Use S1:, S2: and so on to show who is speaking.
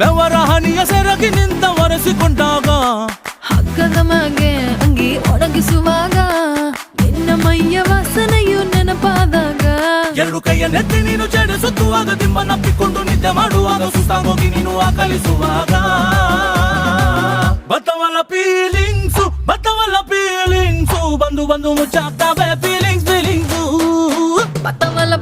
S1: ಬೆವರ ಹನಿಯ ಸೆರಗಿ ನಿಂತ ಒರೆಸಿಕೊಂಡಾಗ
S2: ಹಗ್ಗದ ಮ್ಯಾಗೆ ಅಂಗಿ ಒಣಗಿಸುವಾಗ ನಿನ್ನ ಮೈಯ ವಾಸನೆಯು ನೆನಪಾದಾಗ
S1: ಎರಡು ಕೈಯ ನೆತ್ತಿ ನೀನು ಜಡಿಸುತ್ತುವಾಗ ದಿಮ್ಮನಪ್ಪಿಕೊಂಡು ನಿದ್ದೆ ಮಾಡುವಾಗ ಸುಸ್ತಾಗೋಗಿ ನೀನು ಆಕಲಿಸುವಾಗ ಬತ್ತವಲ್ಲ ಫೀಲಿಂಗ್ಸು ಬಂದು ಮುಚ್ಚಾಗ್ತಾವೆ ಫೀಲಿಂಗ್ಸು
S2: ಬತ್ತವಲ್ಲ